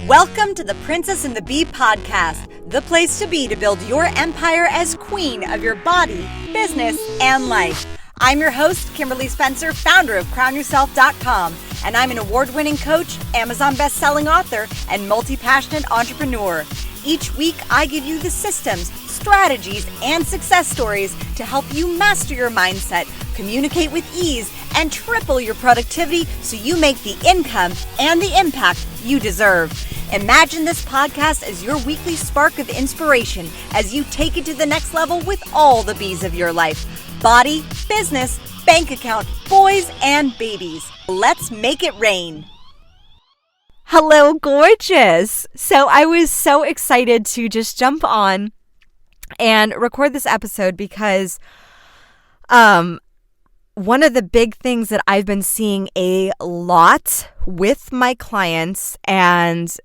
Welcome to the Princess and the Bee podcast, the place to be to build your empire as queen of your body, business, and life. I'm your host, Kimberly Spencer, founder of CrownYourself.com, and I'm an award-winning coach, Amazon best-selling author, and multi-passionate entrepreneur. Each week, I give you the systems, strategies, and success stories to help you master your mindset, communicate with ease, and triple your productivity so you make the income and the impact you deserve. Imagine this podcast as your weekly spark of inspiration as you take it to the next level with all the B's of your life. Body, business, bank account, boys, and babies. Let's make it rain. Hello, gorgeous. So I was so excited to just jump on and record this episode because one of the big things that I've been seeing a lot with my clients and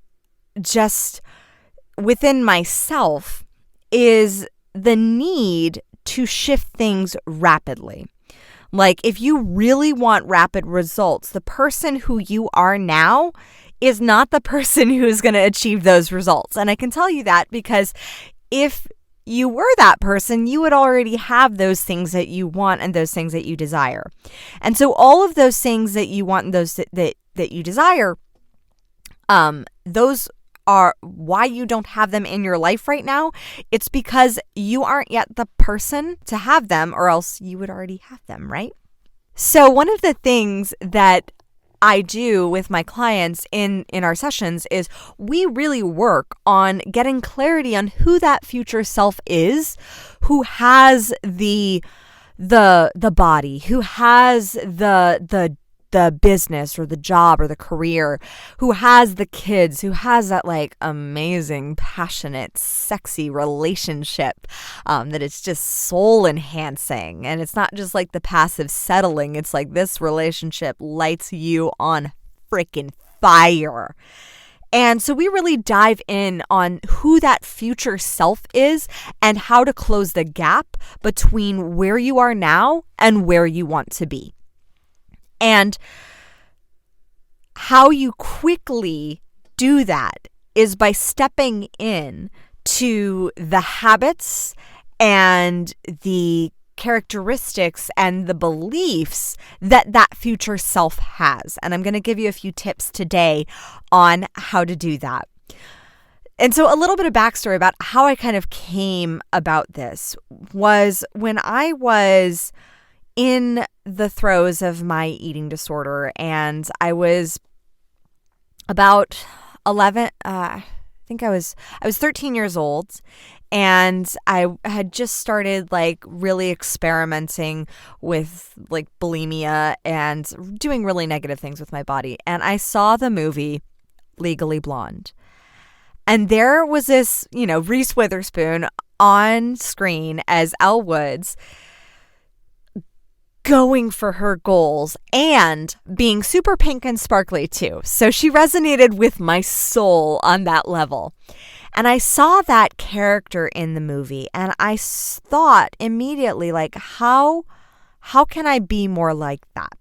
just within myself is the need to shift things rapidly. Like if you really want rapid results, the person who you are now is not the person who's going to achieve those results. And I can tell you that because if you were that person, you would already have those things that you want and those things that you desire. And so all of those things that you want and those that you desire, those are why you don't have them in your life right now. It's because you aren't yet the person to have them, or else you would already have them, right? So one of the things that I do with my clients in our sessions is we really work on getting clarity on who that future self is, who has the body, who has the business or the job or the career, who has the kids, who has that like amazing, passionate, sexy relationship that it's just soul enhancing. And it's not just like the passive settling. It's like this relationship lights you on freaking fire. And so we really dive in on who that future self is and how to close the gap between where you are now and where you want to be. And how you quickly do that is by stepping in to the habits and the characteristics and the beliefs that that future self has. And I'm going to give you a few tips today on how to do that. And so a little bit of backstory about how I kind of came about this was when I was in the throes of my eating disorder, and I was about 11, I think I was 13 years old, and I had just started like really experimenting with like bulimia and doing really negative things with my body. And I saw the movie Legally Blonde. And there was this, Reese Witherspoon on screen as Elle Woods, going for her goals and being super pink and sparkly too. So she resonated with my soul on that level. And I saw that character in the movie and I thought immediately, like, how can I be more like that?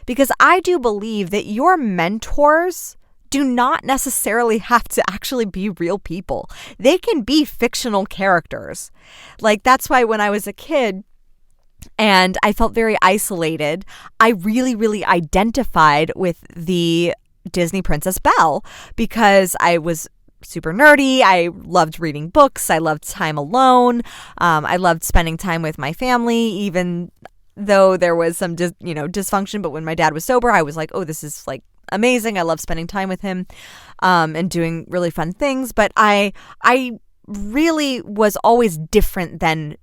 Because I do believe that your mentors do not necessarily have to actually be real people. They can be fictional characters. Like, that's why when I was a kid, and I felt very isolated, I really, really identified with the Disney princess Belle because I was super nerdy. I loved reading books. I loved time alone. I loved spending time with my family, even though there was some dysfunction. But when my dad was sober, I was like, oh, this is like amazing. I love spending time with him and doing really fun things. But I really was always different than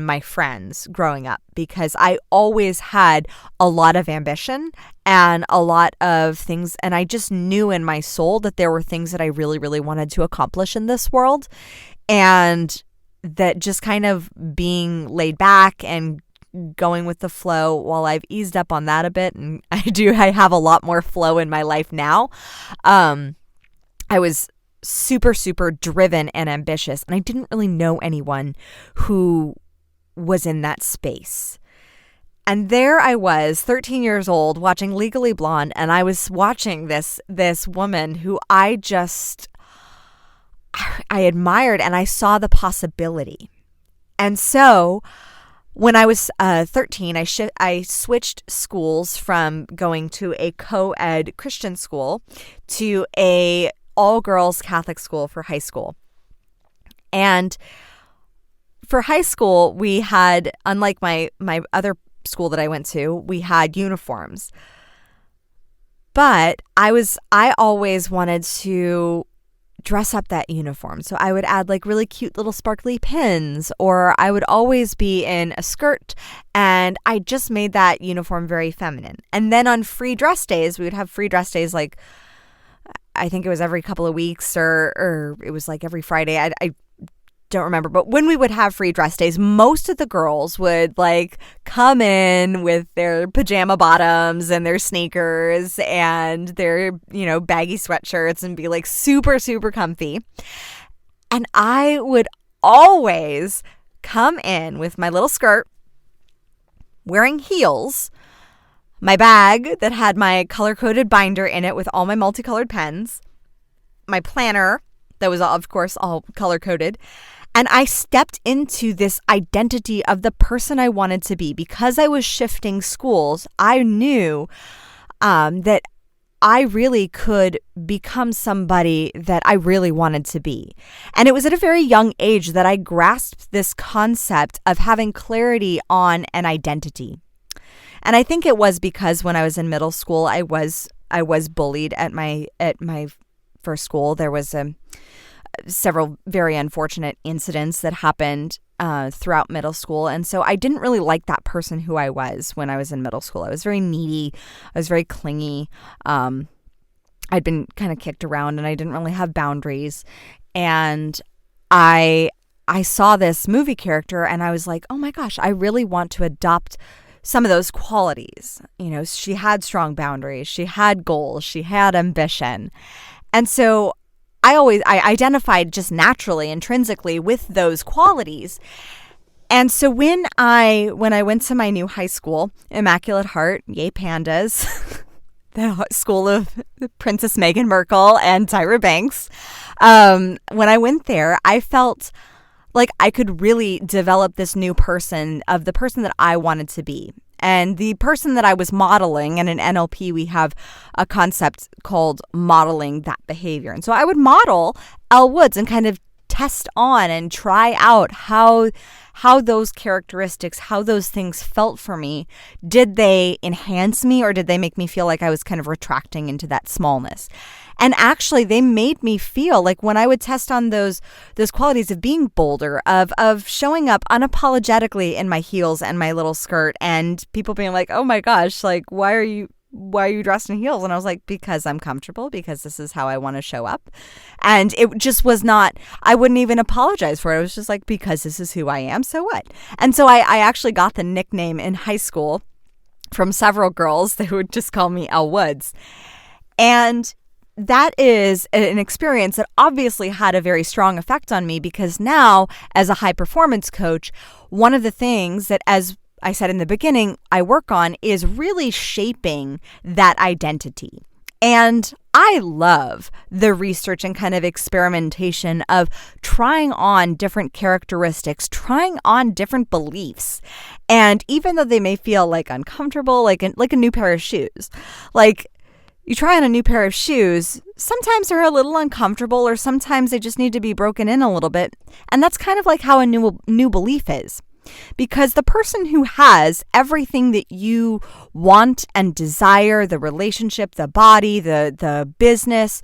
my friends growing up because I always had a lot of ambition and a lot of things. And I just knew in my soul that there were things that I really, really wanted to accomplish in this world. And that just kind of being laid back and going with the flow, while I've eased up on that a bit, and I have a lot more flow in my life now. I was super, super driven and ambitious. And I didn't really know anyone who was in that space. And there I was, 13 years old, watching Legally Blonde, and I was watching this woman who I admired, and I saw the possibility. And so when I was 13, I switched schools from going to a co-ed Christian school to a all-girls Catholic school for high school. And for high school, we had, unlike my other school that I went to, we had uniforms. But I always wanted to dress up that uniform. So I would add like really cute little sparkly pins, or I would always be in a skirt, and I just made that uniform very feminine. And then on free dress days, we would have free dress days like, I think it was every couple of weeks, or it was like every Friday. I don't remember, but when we would have free dress days, most of the girls would like come in with their pajama bottoms and their sneakers and their, baggy sweatshirts and be like super, super comfy. And I would always come in with my little skirt, wearing heels, my bag that had my color-coded binder in it with all my multicolored pens, my planner that was, of course, all color-coded. And I stepped into this identity of the person I wanted to be. Because I was shifting schools, I knew that I really could become somebody that I really wanted to be. And it was at a very young age that I grasped this concept of having clarity on an identity. And I think it was because when I was in middle school, I was bullied at my first school. There was several very unfortunate incidents that happened throughout middle school. And so I didn't really like that person who I was when I was in middle school. I was very needy. I was very clingy. I'd been kind of kicked around, and I didn't really have boundaries. And I saw this movie character, and I was like, oh my gosh, I really want to adopt some of those qualities. She had strong boundaries. She had goals. She had ambition. And so I identified just naturally, intrinsically with those qualities. And so when I went to my new high school, Immaculate Heart, yay pandas, the school of Princess Meghan Markle and Tyra Banks, when I went there, I felt like I could really develop this new person of the person that I wanted to be. And the person that I was modeling, and in NLP, we have a concept called modeling that behavior. And so I would model Elle Woods and kind of test on and try out how those characteristics, how those things felt for me. Did they enhance me, or did they make me feel like I was kind of retracting into that smallness? And actually, they made me feel like when I would test on those qualities of being bolder, of showing up unapologetically in my heels and my little skirt, and people being like, oh my gosh, like, why are you dressed in heels? And I was like, because I'm comfortable, because this is how I want to show up. And it just was not, I wouldn't even apologize for it. It was just like, because this is who I am, so what? And so I actually got the nickname in high school from several girls. They would just call me Elle Woods. And that is an experience that obviously had a very strong effect on me, because now, as a high performance coach, one of the things that, as I said in the beginning, I work on is really shaping that identity. And I love the research and kind of experimentation of trying on different characteristics, trying on different beliefs. And even though they may feel like uncomfortable, like a new pair of shoes, like you try on a new pair of shoes, sometimes they're a little uncomfortable, or sometimes they just need to be broken in a little bit. And that's kind of like how a new belief is. Because the person who has everything that you want and desire, the relationship, the body, the business,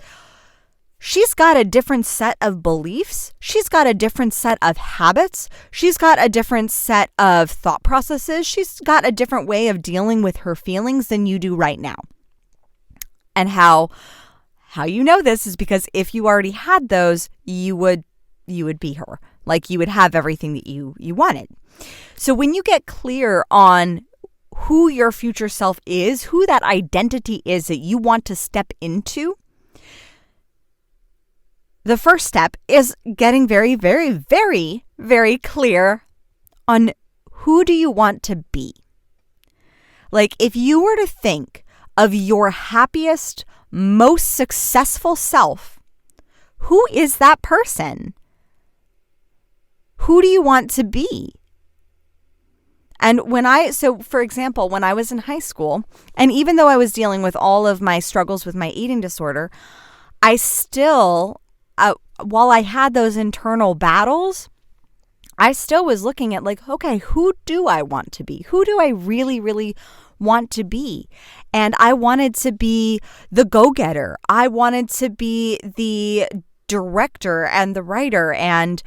she's got a different set of beliefs. She's got a different set of habits. She's got a different set of thought processes. She's got a different way of dealing with her feelings than you do right now. And how you know this is because if you already had those, you would be her. Like, you would have everything that you wanted. So when you get clear on who your future self is, who that identity is that you want to step into, the first step is getting very, very, very, very clear on who do you want to be. Like if you were to think of your happiest, most successful self, who is that person? Who do you want to be? And for example, when I was in high school, and even though I was dealing with all of my struggles with my eating disorder, I still, while I had those internal battles, I still was looking at like, okay, who do I want to be? Who do I really, really want to be? And I wanted to be the go-getter. I wanted to be the director and the writer. And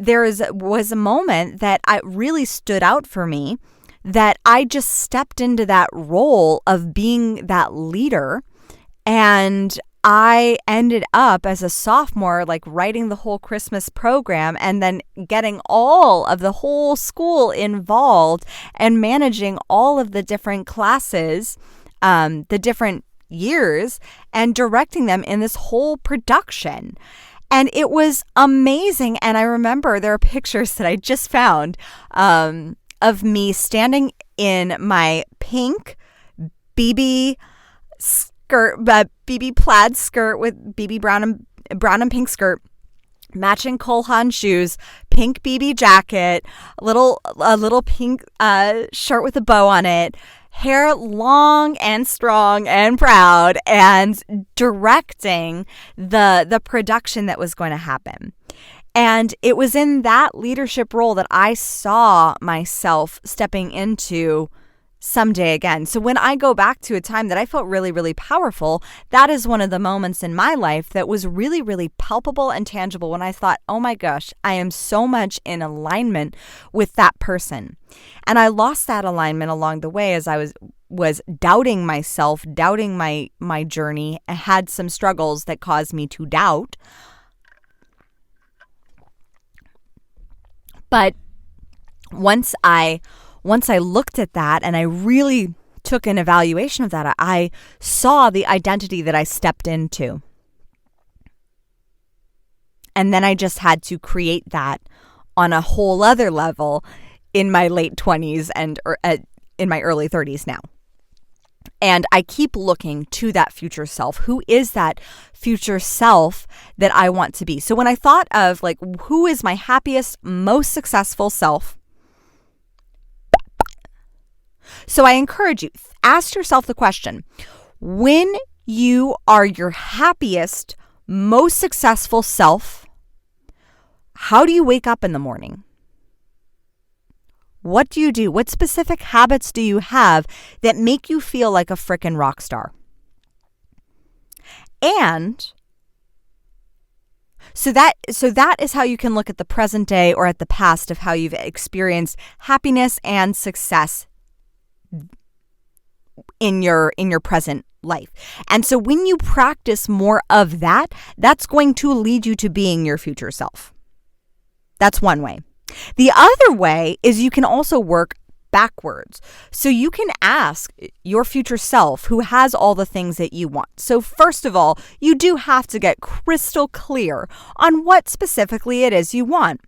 was a moment that I really stood out for me, that I just stepped into that role of being that leader. And I ended up as a sophomore, like writing the whole Christmas program and then getting all of the whole school involved and managing all of the different classes, the different years, and directing them in this whole production. And it was amazing. And I remember there are pictures that I just found of me standing in my pink BB skirt, BB plaid skirt with BB brown and pink skirt, matching Cole Haan shoes, pink BB jacket, a little pink shirt with a bow on it, hair long and strong and proud, and directing the production that was going to happen. And it was in that leadership role that I saw myself stepping into someday again. So when I go back to a time that I felt really, really powerful, that is one of the moments in my life that was really, really palpable and tangible when I thought, oh my gosh, I am so much in alignment with that person. And I lost that alignment along the way as I was doubting myself, doubting my journey. I had some struggles that caused me to doubt. But once I looked at that and I really took an evaluation of that, I saw the identity that I stepped into. And then I just had to create that on a whole other level in my late 20s and in my early 30s now. And I keep looking to that future self. Who is that future self that I want to be? So when I thought of like, who is my happiest, most successful self? So I encourage you, ask yourself the question, when you are your happiest, most successful self, how do you wake up in the morning? What do you do? What specific habits do you have that make you feel like a frickin' rock star? And so that is how you can look at the present day or at the past of how you've experienced happiness and success in your present life. And so when you practice more of that, that's going to lead you to being your future self. That's one way. The other way is you can also work backwards. So you can ask your future self who has all the things that you want. So first of all, you do have to get crystal clear on what specifically it is you want.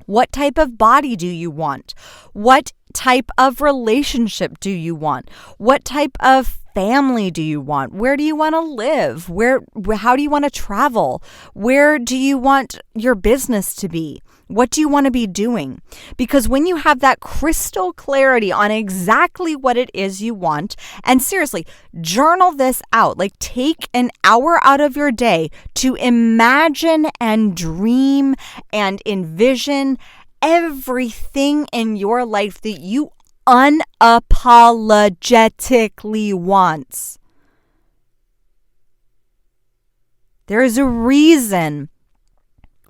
What type of body do you want? What type of relationship do you want? What type of family do you want? Where do you want to live? How do you want to travel? Where do you want your business to be? What do you want to be doing? Because when you have that crystal clarity on exactly what it is you want, and seriously, journal this out. Like take an hour out of your day to imagine and dream and envision everything in your life that you unapologetically want. There is a reason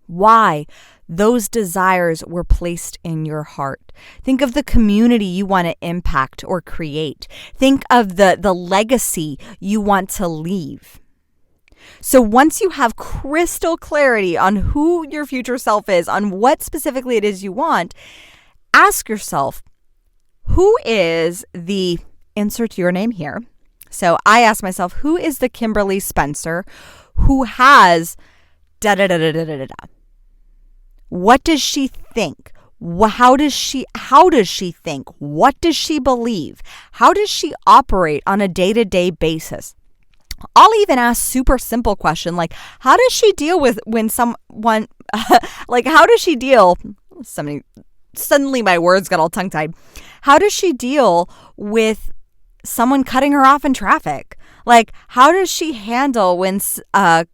why those desires were placed in your heart. Think of the community you want to impact or create. Think of the legacy you want to leave. So once you have crystal clarity on who your future self is, on what specifically it is you want, ask yourself, who is the, insert your name here. So I ask myself, who is the Kimberly Spencer who has da-da-da-da-da-da-da? What does she think? How does she think? What does she believe? How does she operate on a day-to-day basis? I'll even ask super simple question like, how does she deal with when someone, like, how does she deal, suddenly my words got all tongue-tied. How does she deal with someone cutting her off in traffic? Like, how does she handle when a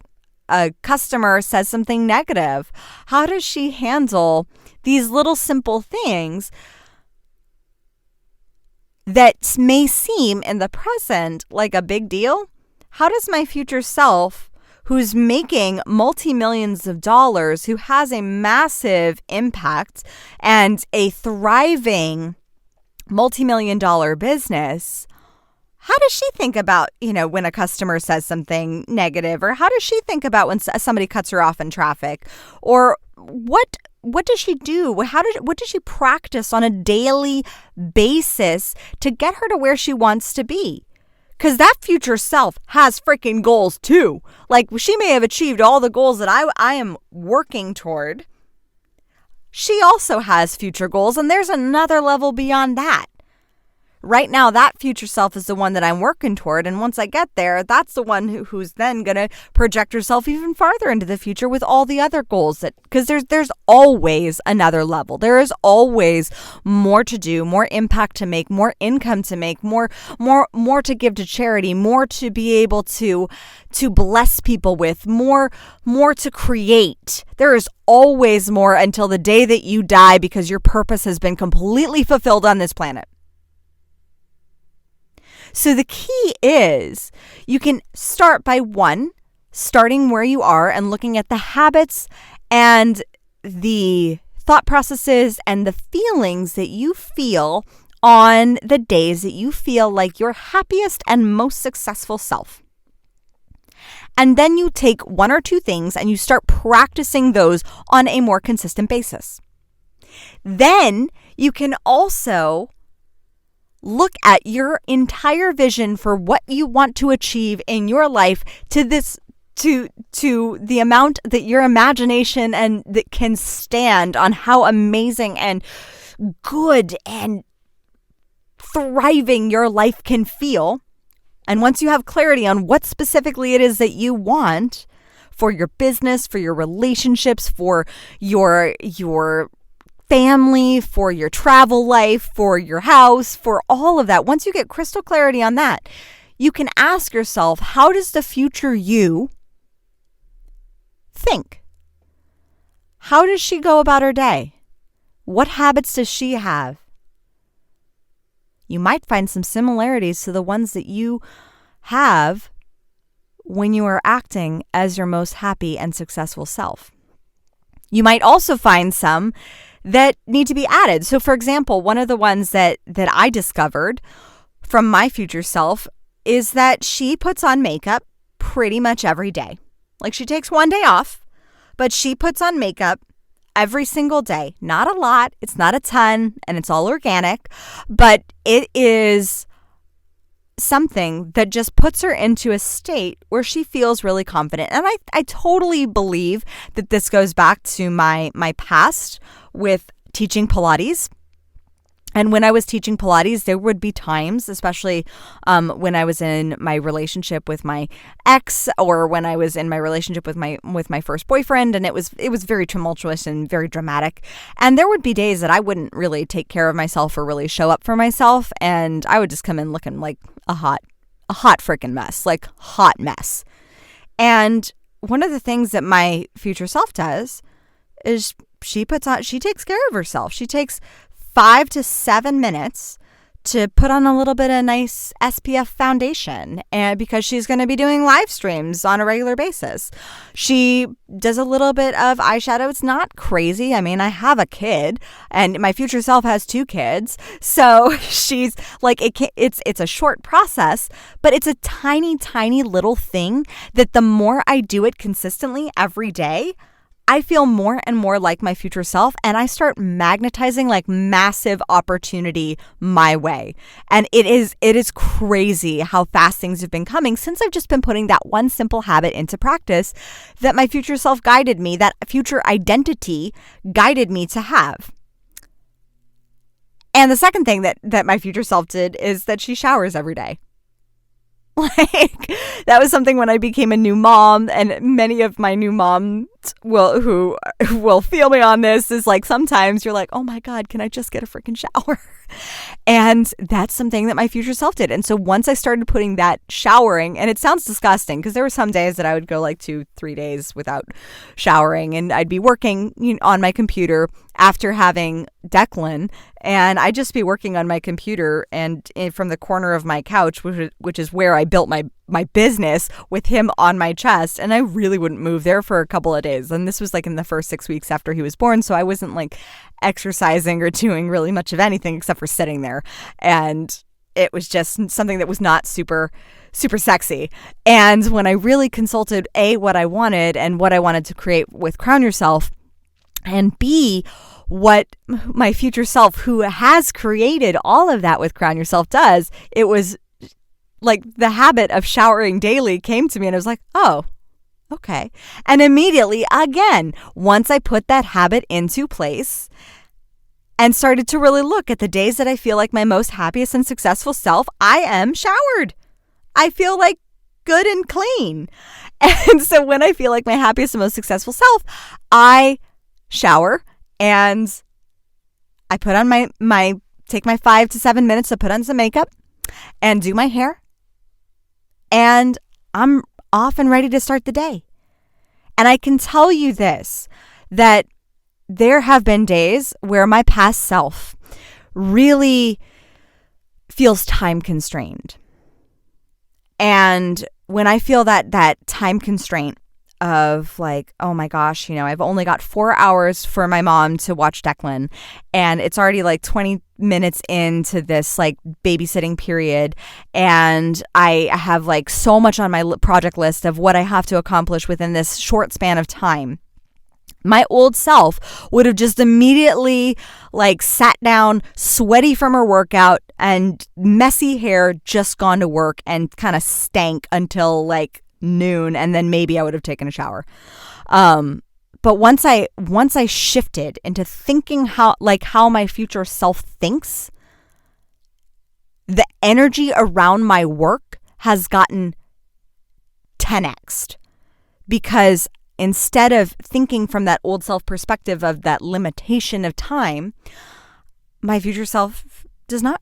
customer says something negative? How does she handle these little simple things that may seem in the present like a big deal? How does my future self, who's making multi-millions of dollars, who has a massive impact and a thriving multi-million dollar business, how does she think about, when a customer says something negative? Or how does she think about when somebody cuts her off in traffic? Or what does she do? What does she practice on a daily basis to get her to where she wants to be? Because that future self has freaking goals too. Like, she may have achieved all the goals that I am working toward. She also has future goals, and there's another level beyond that. Right now, that future self is the one that I'm working toward. And once I get there, that's the one who's then going to project herself even farther into the future with all the other goals. Because there's always another level. There is always more to do, more impact to make, more income to make, more to give to charity, more to be able to bless people with, more to create. There is always more until the day that you die, because your purpose has been completely fulfilled on this planet. So the key is you can start by starting where you are and looking at the habits and the thought processes and the feelings that you feel on the days that you feel like your happiest and most successful self. And then you take one or two things and you start practicing those on a more consistent basis. Then you can also look at your entire vision for what you want to achieve in your life to the amount that your imagination and that can stand on how amazing and good and thriving your life can feel. And once you have clarity on what specifically it is that you want for your business, for your relationships, for your family, for your travel life, for your house, for all of that. Once you get crystal clarity on that, you can ask yourself, how does the future you think? How does she go about her day? What habits does she have? You might find some similarities to the ones that you have when you are acting as your most happy and successful self. You might also find some that need to be added. So for example, one of the ones that I discovered from my future self is that she puts on makeup pretty much every day. Like, she takes one day off, but she puts on makeup every single day. Not a lot, it's not a ton, and it's all organic, but it is something that just puts her into a state where she feels really confident. And I totally believe that this goes back to my past with teaching Pilates. And when I was teaching Pilates, there would be times, especially when I was in my relationship with my ex, or when I was in my relationship with my first boyfriend, and it was very tumultuous and very dramatic. And there would be days that I wouldn't really take care of myself or really show up for myself, and I would just come in looking like a hot freaking mess, like hot mess. And one of the things that my future self does is she takes care of herself. She takes 5 to 7 minutes to put on a little bit of nice SPF foundation, and because she's going to be doing live streams on a regular basis. She does a little bit of eyeshadow. It's not crazy. I mean, I have a kid, and my future self has 2 kids. So she's like, it's a short process, but it's a tiny, tiny little thing that the more I do it consistently every day, I feel more and more like my future self, and I start magnetizing like massive opportunity my way. And it is crazy how fast things have been coming since I've just been putting that one simple habit into practice that my future self guided me, that future identity guided me to have. And the second thing that my future self did is that she showers every day. Like, that was something when I became a new mom, and many of my new moms who will feel me on this is like, sometimes you're like, oh my God, can I just get a freaking shower? And that's something that my future self did. And so once I started putting that showering, and it sounds disgusting because there were some days that I would go like 2-3 days without showering, and I'd be working on my computer after having Declan, and I'd just be working on my computer and from the corner of my couch, which is where I built my business, with him on my chest, and I really wouldn't move there for a couple of days. And this was like in the first 6 weeks after he was born, so I wasn't like exercising or doing really much of anything except for sitting there, and it was just something that was not super sexy. And when I really consulted what I wanted and what I wanted to create with Crown Yourself, and B, what my future self, who has created all of that with Crown Yourself, does, it was like the habit of showering daily came to me, and I was like, oh, okay. And immediately, again, once I put that habit into place and started to really look at the days that I feel like my most happiest and successful self, I am showered. I feel like good and clean. And so when I feel like my happiest and most successful self, I shower, and I put on take my 5 to 7 minutes to put on some makeup and do my hair, and I'm off and ready to start the day. And I can tell you this, that there have been days where my past self really feels time constrained. And when I feel that time constraint of like, oh my gosh, I've only got 4 hours for my mom to watch Declan, and it's already like 20 minutes into this like babysitting period, and I have like so much on my project list of what I have to accomplish within this short span of time. My old self would have just immediately like sat down, sweaty from her workout and messy hair, just gone to work and kind of stank until like noon, and then maybe I would have taken a shower. But once I shifted into thinking how my future self thinks, the energy around my work has gotten 10x'd, because instead of thinking from that old self perspective of that limitation of time, my future self does not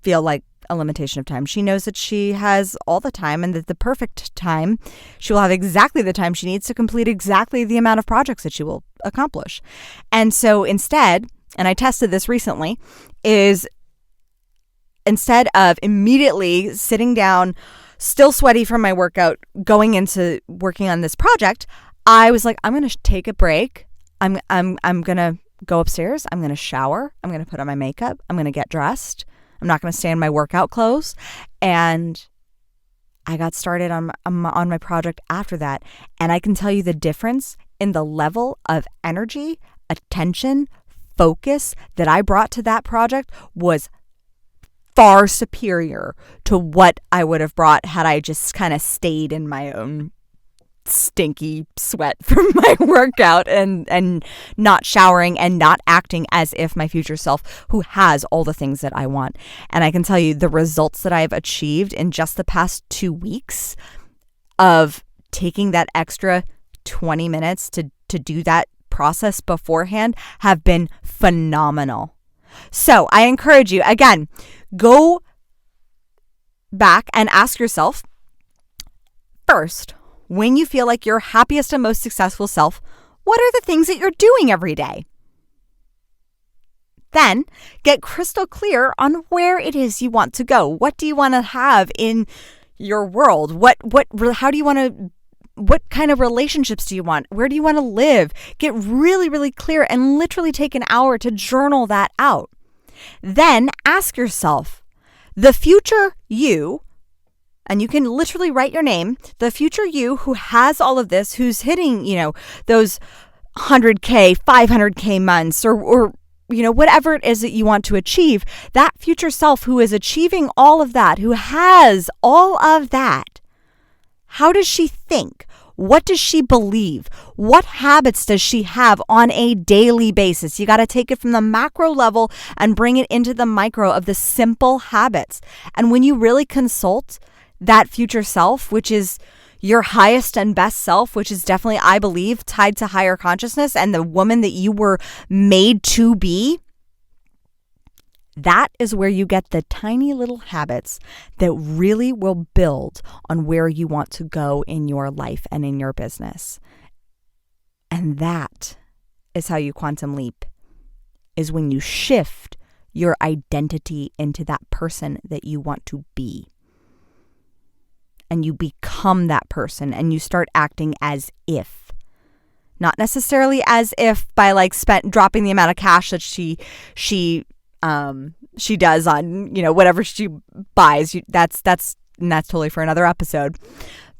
feel like a limitation of time. She knows that she has all the time, and that the perfect time, she will have exactly the time she needs to complete exactly the amount of projects that she will accomplish. And so instead, and I tested this recently, is instead of immediately sitting down, still sweaty from my workout, going into working on this project, I was like, I'm going to take a break. I'm going to go upstairs. I'm going to shower. I'm going to put on my makeup. I'm going to get dressed. I'm not going to stay in my workout clothes. And I got started on my project after that. And I can tell you the difference in the level of energy, attention, focus that I brought to that project was far superior to what I would have brought had I just kind of stayed in my own stinky sweat from my workout and not showering and not acting as if my future self, who has all the things that I want. And I can tell you the results that I've achieved in just the past 2 weeks of taking that extra 20 minutes to do that process beforehand have been phenomenal. So I encourage you, again, go back and ask yourself first, when you feel like your happiest and most successful self, what are the things that you're doing every day? Then get crystal clear on where it is you want to go. What do you want to have in your world? What kind of relationships do you want? Where do you want to live? Get really, really clear and literally take an hour to journal that out. Then ask yourself, the future you, and you can literally write your name, the future you who has all of this, who's hitting, those 100K, 500K months or whatever it is that you want to achieve, that future self who is achieving all of that, who has all of that, how does she think? What does she believe? What habits does she have on a daily basis? You got to take it from the macro level and bring it into the micro of the simple habits. And when you really consult that future self, which is your highest and best self, which is definitely, I believe, tied to higher consciousness and the woman that you were made to be, that is where you get the tiny little habits that really will build on where you want to go in your life and in your business. And that is how you quantum leap, is when you shift your identity into that person that you want to be. And you become that person and you start acting as if. Not necessarily as if by dropping the amount of cash that she does on, whatever she buys. That's totally for another episode.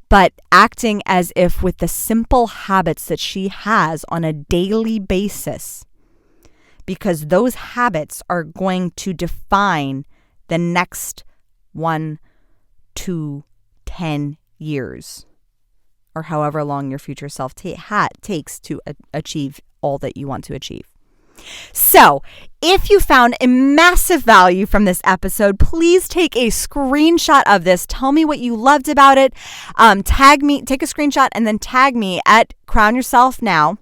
But acting as if with the simple habits that she has on a daily basis, because those habits are going to define the next 1 to 10 years, or however long your future self takes to achieve all that you want to achieve. So, if you found a massive value from this episode, please take a screenshot of this. Tell me what you loved about it. Tag me, take a screenshot and then tag me at Crown Yourself Now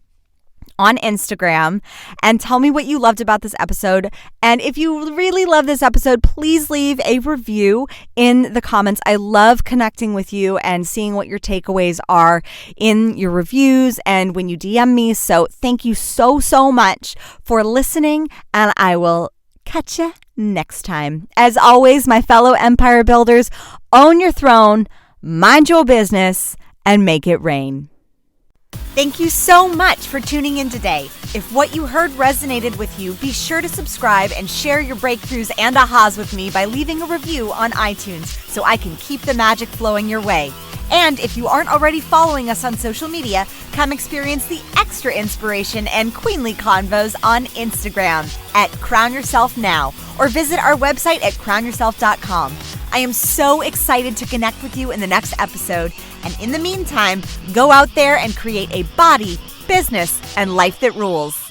on Instagram and tell me what you loved about this episode. And if you really love this episode, please leave a review in the comments. I love connecting with you and seeing what your takeaways are in your reviews and when you DM me. So thank you so much for listening, and I will catch you next time. As always, my fellow empire builders, own your throne, mind your business, and make it rain. Thank you so much for tuning in today. If what you heard resonated with you, be sure to subscribe and share your breakthroughs and ahas with me by leaving a review on iTunes so I can keep the magic flowing your way. And if you aren't already following us on social media, come experience the extra inspiration and queenly convos on Instagram at Crown Yourself Now, or visit our website at crownyourself.com. I am so excited to connect with you in the next episode. And in the meantime, go out there and create a body, business, and life that rules.